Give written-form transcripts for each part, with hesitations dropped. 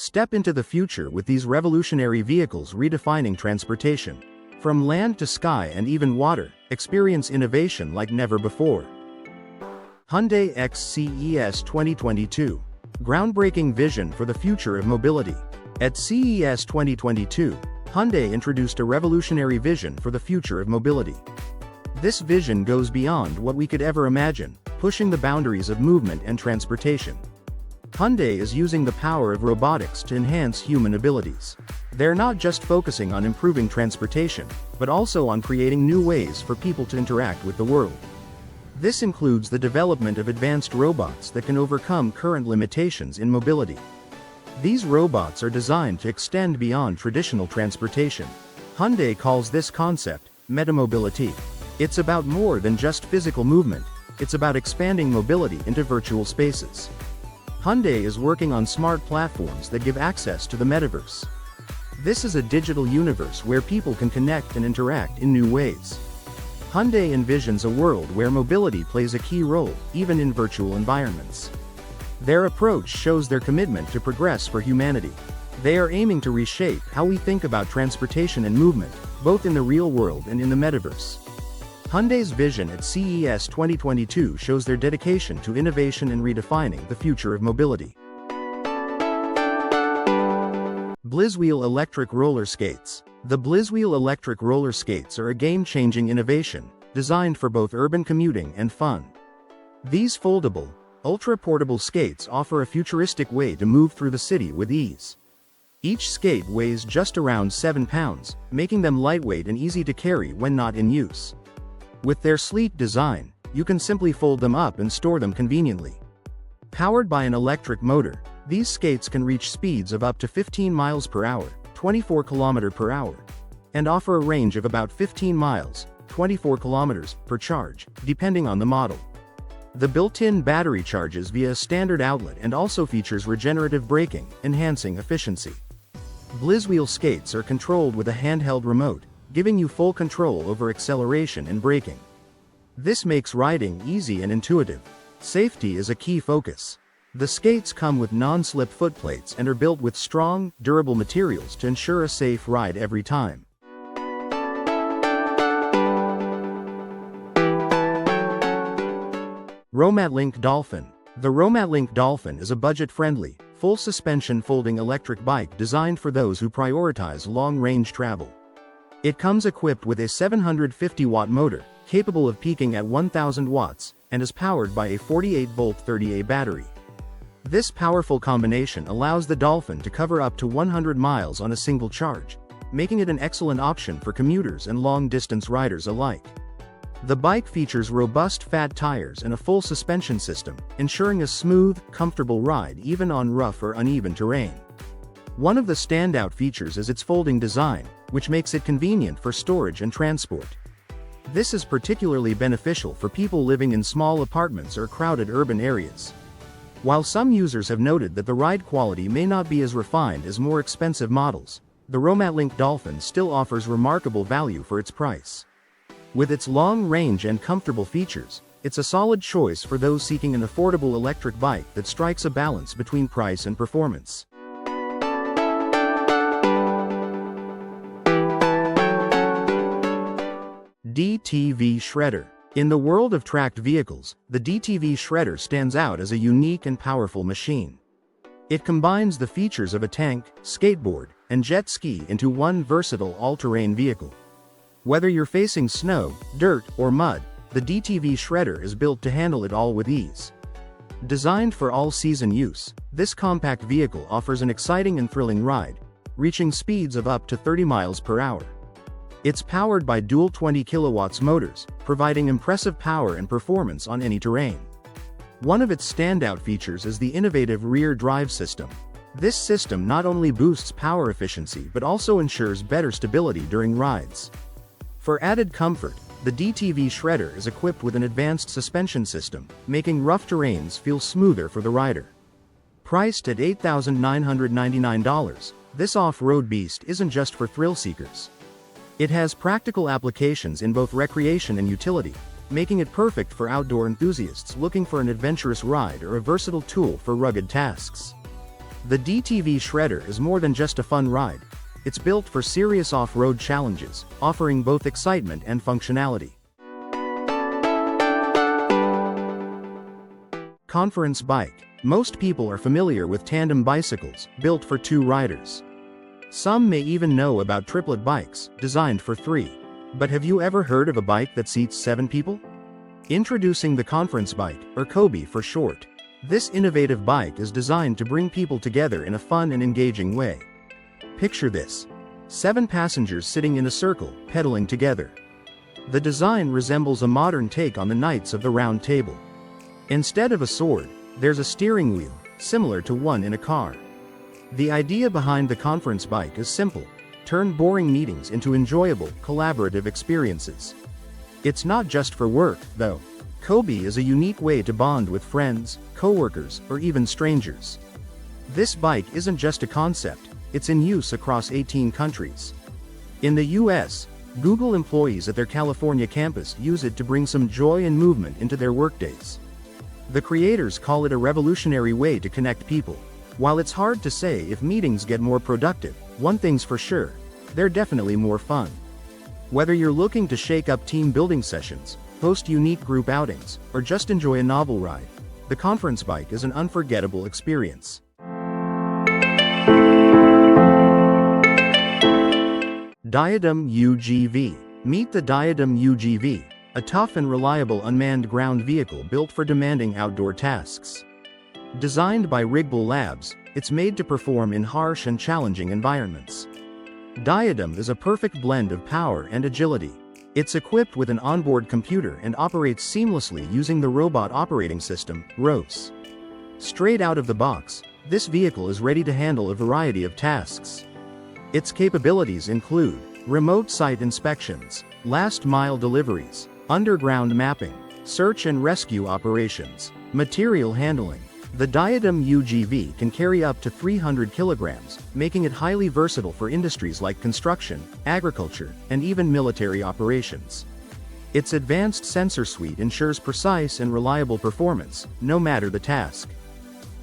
Step into the future with these revolutionary vehicles redefining transportation. From land to sky and even water, experience innovation like never before. Hyundai X CES 2022. Groundbreaking vision for the future of mobility. At CES 2022, Hyundai introduced a revolutionary vision for the future of mobility. This vision goes beyond what we could ever imagine, pushing the boundaries of movement and transportation. Hyundai is using the power of robotics to enhance human abilities. They're not just focusing on improving transportation, but also on creating new ways for people to interact with the world. This includes the development of advanced robots that can overcome current limitations in mobility. These robots are designed to extend beyond traditional transportation. Hyundai calls this concept metamobility. It's about more than just physical movement, it's about expanding mobility into virtual spaces. Hyundai is working on smart platforms that give access to the metaverse. This is a digital universe where people can connect and interact in new ways. Hyundai envisions a world where mobility plays a key role, even in virtual environments. Their approach shows their commitment to progress for humanity. They are aiming to reshape how we think about transportation and movement, both in the real world and in the metaverse. Hyundai's vision at CES 2022 shows their dedication to innovation and redefining the future of mobility. Blizwheel Electric Roller-skates. The Blizwheel Electric Roller-skates are a game-changing innovation, designed for both urban commuting and fun. These foldable, ultra-portable skates offer a futuristic way to move through the city with ease. Each skate weighs just around 7 pounds, making them lightweight and easy to carry when not in use. With their sleek design, you can simply fold them up and store them conveniently. Powered by an electric motor, these skates can reach speeds of up to 15 miles per hour, 24 km per hour, and offer a range of about 15 miles, 24 km, per charge, depending on the model. The built-in battery charges via a standard outlet and also features regenerative braking, enhancing efficiency. Blizwheel skates are controlled with a handheld remote, giving you full control over acceleration and braking. This makes riding easy and intuitive. Safety is a key focus. The skates come with non-slip footplates and are built with strong, durable materials to ensure a safe ride every time. Romatlink Dolphin. The Romatlink Dolphin is a budget-friendly, full-suspension folding electric bike designed for those who prioritize long-range travel. It comes equipped with a 750-watt motor, capable of peaking at 1000 watts, and is powered by a 48-volt 30A battery. This powerful combination allows the Dolphin to cover up to 100 miles on a single charge, making it an excellent option for commuters and long-distance riders alike. The bike features robust fat tires and a full suspension system, ensuring a smooth, comfortable ride even on rough or uneven terrain. One of the standout features is its folding design, which makes it convenient for storage and transport. This is particularly beneficial for people living in small apartments or crowded urban areas. While some users have noted that the ride quality may not be as refined as more expensive models, the Romatlink Dolphin still offers remarkable value for its price. With its long range and comfortable features, it's a solid choice for those seeking an affordable electric bike that strikes a balance between price and performance. DTV Shredder. In the world of tracked vehicles, the DTV Shredder stands out as a unique and powerful machine. It combines the features of a tank, skateboard, and jet ski into one versatile all-terrain vehicle. Whether you're facing snow, dirt, or mud, the DTV Shredder is built to handle it all with ease. Designed for all-season use, this compact vehicle offers an exciting and thrilling ride, reaching speeds of up to 30 miles per hour. It's powered by dual 20 kilowatts motors, providing impressive power and performance on any terrain. One of its standout features is the innovative rear drive system. This system not only boosts power efficiency but also ensures better stability during rides. For added comfort, the DTV Shredder is equipped with an advanced suspension system, making rough terrains feel smoother for the rider. Priced at $8,999, this off-road beast isn't just for thrill seekers. It has practical applications in both recreation and utility, making it perfect for outdoor enthusiasts looking for an adventurous ride or a versatile tool for rugged tasks. The DTV Shredder is more than just a fun ride. It's built for serious off-road challenges, offering both excitement and functionality. Conference bike. Most people are familiar with tandem bicycles, built for 2 riders. Some may even know about triplet bikes, designed for 3. But have you ever heard of a bike that seats 7 people? Introducing the conference bike, or KOBI for short. This innovative bike is designed to bring people together in a fun and engaging way. Picture this. 7 passengers sitting in a circle, pedaling together. The design resembles a modern take on the Knights of the Round Table. Instead of a sword, there's a steering wheel, similar to one in a car. The idea behind the conference bike is simple: turn boring meetings into enjoyable, collaborative experiences. It's not just for work, though. KOBI is a unique way to bond with friends, coworkers, or even strangers. This bike isn't just a concept, it's in use across 18 countries. In the US, Google employees at their California campus use it to bring some joy and movement into their workdays. The creators call it a revolutionary way to connect people. While it's hard to say if meetings get more productive, one thing's for sure: they're definitely more fun. Whether you're looking to shake up team building sessions, host unique group outings, or just enjoy a novel ride, the conference bike is an unforgettable experience. DIADEM UGV. Meet the DIADEM UGV, a tough and reliable unmanned ground vehicle built for demanding outdoor tasks. Designed by Blizwheel Labs, it's made to perform in harsh and challenging environments. DIADEM is a perfect blend of power and agility. It's equipped with an onboard computer and operates seamlessly using the Robot Operating System, ROS. Straight out of the box, this vehicle is ready to handle a variety of tasks. Its capabilities include remote site inspections, last-mile deliveries, underground mapping, search and rescue operations, material handling. The DIADEM UGV can carry up to 300 kilograms, making it highly versatile for industries like construction, agriculture, and even military operations. Its advanced sensor suite ensures precise and reliable performance, no matter the task.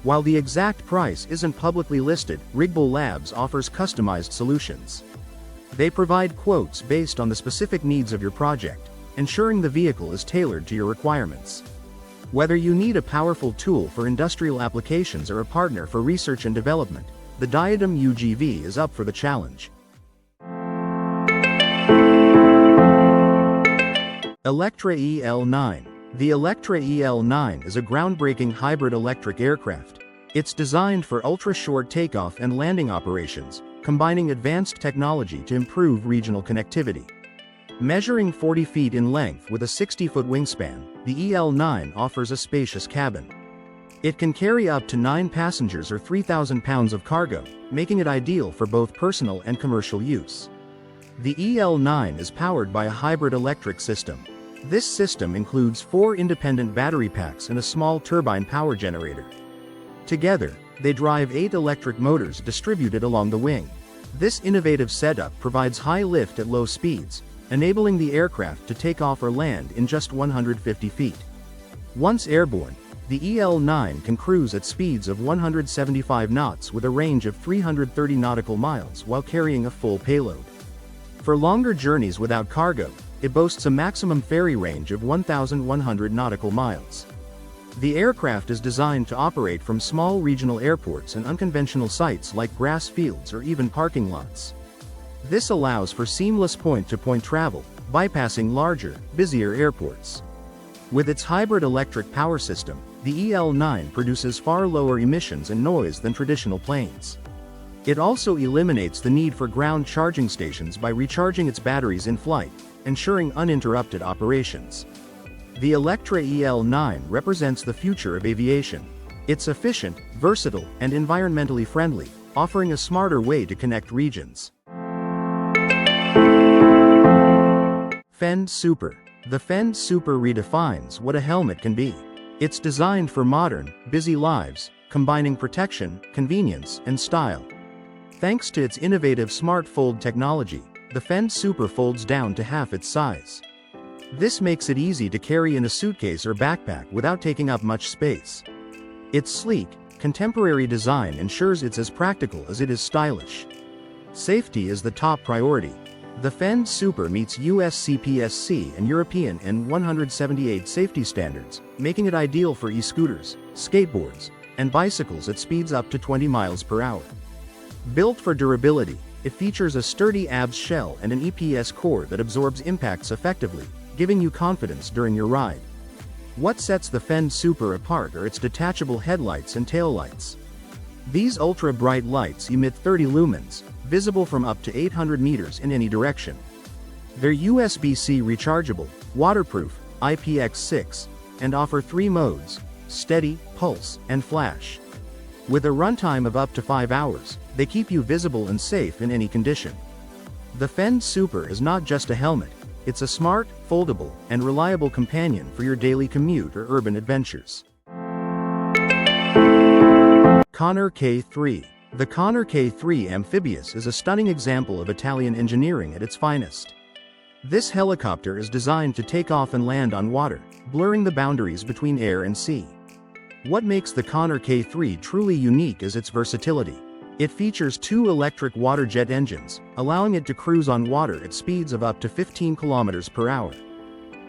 While the exact price isn't publicly listed, Blizwheel Labs offers customized solutions. They provide quotes based on the specific needs of your project, ensuring the vehicle is tailored to your requirements. Whether you need a powerful tool for industrial applications or a partner for research and development, the DIADEM UGV is up for the challenge. Electra EL9. The Electra EL9 is a groundbreaking hybrid electric aircraft. It's designed for ultra-short takeoff and landing operations, combining advanced technology to improve regional connectivity. Measuring 40 feet in length with a 60-foot wingspan, the EL9 offers a spacious cabin. It can carry up to 9 passengers or 3,000 pounds of cargo, making it ideal for both personal and commercial use. The EL9 is powered by a hybrid electric system. This system includes 4 independent battery packs and a small turbine power generator. Together, they drive 8 electric motors distributed along the wing. This innovative setup provides high lift at low speeds, enabling the aircraft to take off or land in just 150 feet. Once airborne, the EL9 can cruise at speeds of 175 knots with a range of 330 nautical miles while carrying a full payload. For longer journeys without cargo, it boasts a maximum ferry range of 1,100 nautical miles. The aircraft is designed to operate from small regional airports and unconventional sites like grass fields or even parking lots. This allows for seamless point-to-point travel, bypassing larger, busier airports. With its hybrid electric power system, the EL9 produces far lower emissions and noise than traditional planes. It also eliminates the need for ground charging stations by recharging its batteries in flight, ensuring uninterrupted operations. The Electra EL9 represents the future of aviation. It's efficient, versatile, and environmentally friendly, offering a smarter way to connect regions. Fend Super. The Fend Super redefines what a helmet can be. It's designed for modern, busy lives, combining protection, convenience, and style. Thanks to its innovative Smart Fold technology, the Fend Super folds down to half its size. This makes it easy to carry in a suitcase or backpack without taking up much space. It's sleek, contemporary design ensures it's as practical as it is stylish. Safety is the top priority. The Fend Super meets US CPSC and European N178 safety standards, making it ideal for e-scooters, skateboards, and bicycles at speeds up to 20 miles per hour. Built for durability, it features a sturdy ABS shell and an EPS core that absorbs impacts effectively, giving you confidence during your ride. What sets the Fend Super apart are its detachable headlights and taillights. These ultra-bright lights emit 30 lumens, visible from up to 800 meters in any direction. They're USB-C rechargeable, waterproof, IPX6, and offer 3 modes: steady, pulse, and flash. With a runtime of up to 5 hours, they keep you visible and safe in any condition. The Fend Super is not just a helmet, it's a smart, foldable, and reliable companion for your daily commute or urban adventures. Konner K3. The Konner K3 Amphibious is a stunning example of Italian engineering at its finest. This helicopter is designed to take off and land on water, blurring the boundaries between air and sea. What makes the Konner K3 truly unique is its versatility. It features 2 electric water jet engines, allowing it to cruise on water at speeds of up to 15 kilometers per hour.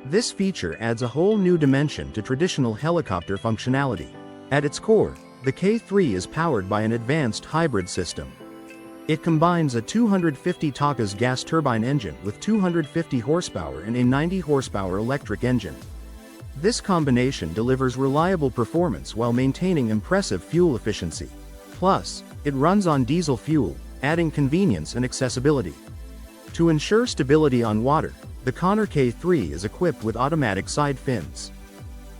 This feature adds a whole new dimension to traditional helicopter functionality. At its core, the K3 is powered by an advanced hybrid system. It combines a 250 Takas gas turbine engine with 250 horsepower and a 90 horsepower electric engine. This combination delivers reliable performance while maintaining impressive fuel efficiency. Plus, it runs on diesel fuel, adding convenience and accessibility. To ensure stability on water, the Konner K3 is equipped with automatic side fins.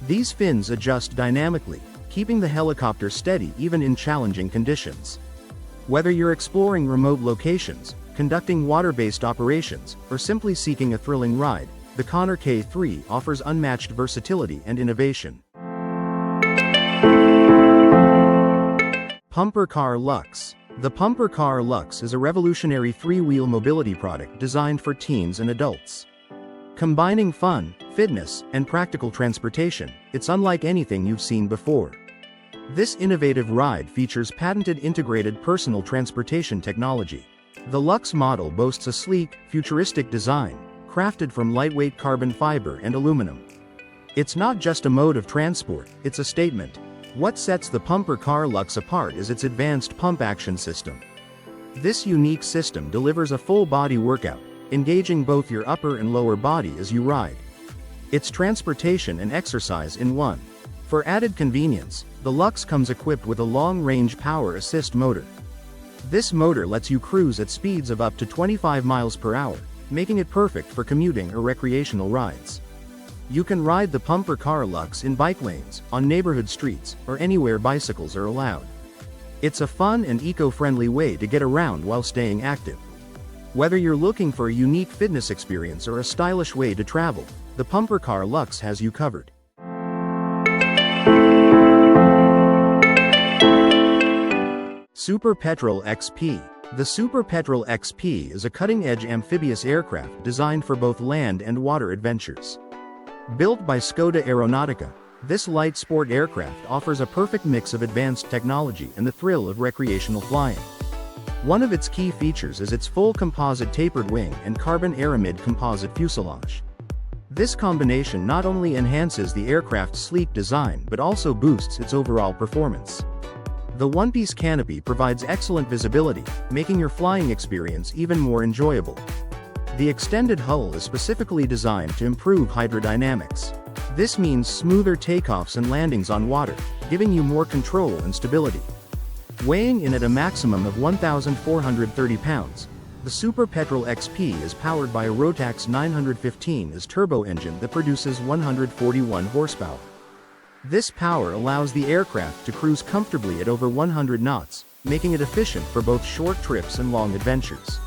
These fins adjust dynamically, keeping the helicopter steady even in challenging conditions. Whether you're exploring remote locations, conducting water-based operations, or simply seeking a thrilling ride, the Konner K3 offers unmatched versatility and innovation. Pumper Car Luxe. The Pumper Car Luxe is a revolutionary 3-wheel mobility product designed for teens and adults. Combining fun, fitness, and practical transportation, it's unlike anything you've seen before. This innovative ride features patented integrated personal transportation technology. The Luxe model boasts a sleek, futuristic design, crafted from lightweight carbon fiber and aluminum. It's not just a mode of transport, it's a statement. What sets the Pumper Car Luxe apart is its advanced pump action system. This unique system delivers a full-body workout, engaging both your upper and lower body as you ride. It's transportation and exercise in one. For added convenience, the Luxe comes equipped with a long-range power assist motor. This motor lets you cruise at speeds of up to 25 miles per hour, making it perfect for commuting or recreational rides. You can ride the Pumper Car Luxe in bike lanes, on neighborhood streets, or anywhere bicycles are allowed. It's a fun and eco-friendly way to get around while staying active. Whether you're looking for a unique fitness experience or a stylish way to travel, the Pumper Car Luxe has you covered. Super Petrel XP. The Super Petrel XP is a cutting-edge amphibious aircraft designed for both land and water adventures. Built by Skoda Aeronautica, this light sport aircraft offers a perfect mix of advanced technology and the thrill of recreational flying. One of its key features is its full composite tapered wing and carbon aramid composite fuselage. This combination not only enhances the aircraft's sleek design but also boosts its overall performance. The one-piece canopy provides excellent visibility, making your flying experience even more enjoyable. The extended hull is specifically designed to improve hydrodynamics. This means smoother takeoffs and landings on water, giving you more control and stability. Weighing in at a maximum of 1,430 pounds, the Super Petrel XP is powered by a Rotax 915S turbo engine that produces 141 horsepower. This power allows the aircraft to cruise comfortably at over 100 knots, making it efficient for both short trips and long adventures.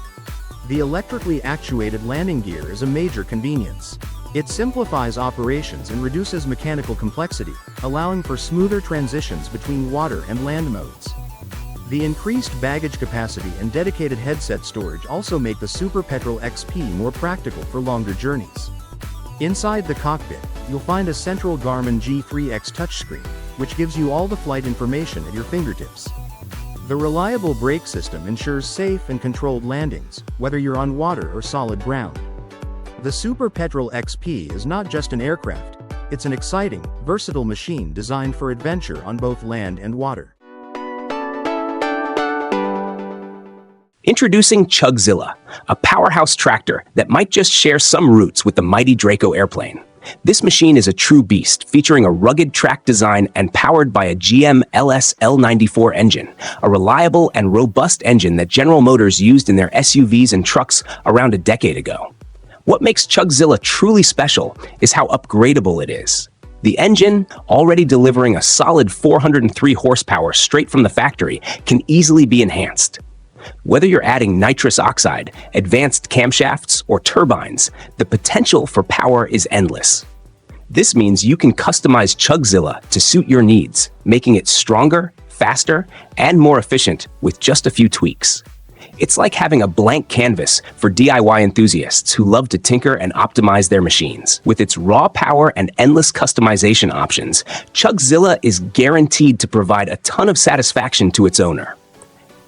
The electrically actuated landing gear is a major convenience. It simplifies operations and reduces mechanical complexity, allowing for smoother transitions between water and land modes. The increased baggage capacity and dedicated headset storage also make the Super Petrel XP more practical for longer journeys. Inside the cockpit, you'll find a central Garmin G3X touchscreen, which gives you all the flight information at your fingertips. The reliable brake system ensures safe and controlled landings, whether you're on water or solid ground. The Super Petrel XP is not just an aircraft, it's an exciting, versatile machine designed for adventure on both land and water. Introducing Chugzaila, a powerhouse tractor that might just share some roots with the mighty Draco airplane. This machine is a true beast, featuring a rugged track design and powered by a GM LS L94 engine, a reliable and robust engine that General Motors used in their SUVs and trucks around a decade ago. What makes Chugzaila truly special is how upgradable it is. The engine, already delivering a solid 403 horsepower straight from the factory, can easily be enhanced. Whether you're adding nitrous oxide, advanced camshafts, or turbines, the potential for power is endless. This means you can customize Chugzaila to suit your needs, making it stronger, faster, and more efficient with just a few tweaks. It's like having a blank canvas for DIY enthusiasts who love to tinker and optimize their machines. With its raw power and endless customization options, Chugzaila is guaranteed to provide a ton of satisfaction to its owner.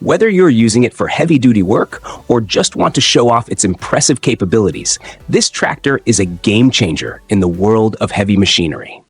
Whether you're using it for heavy-duty work or just want to show off its impressive capabilities, this tractor is a game changer in the world of heavy machinery.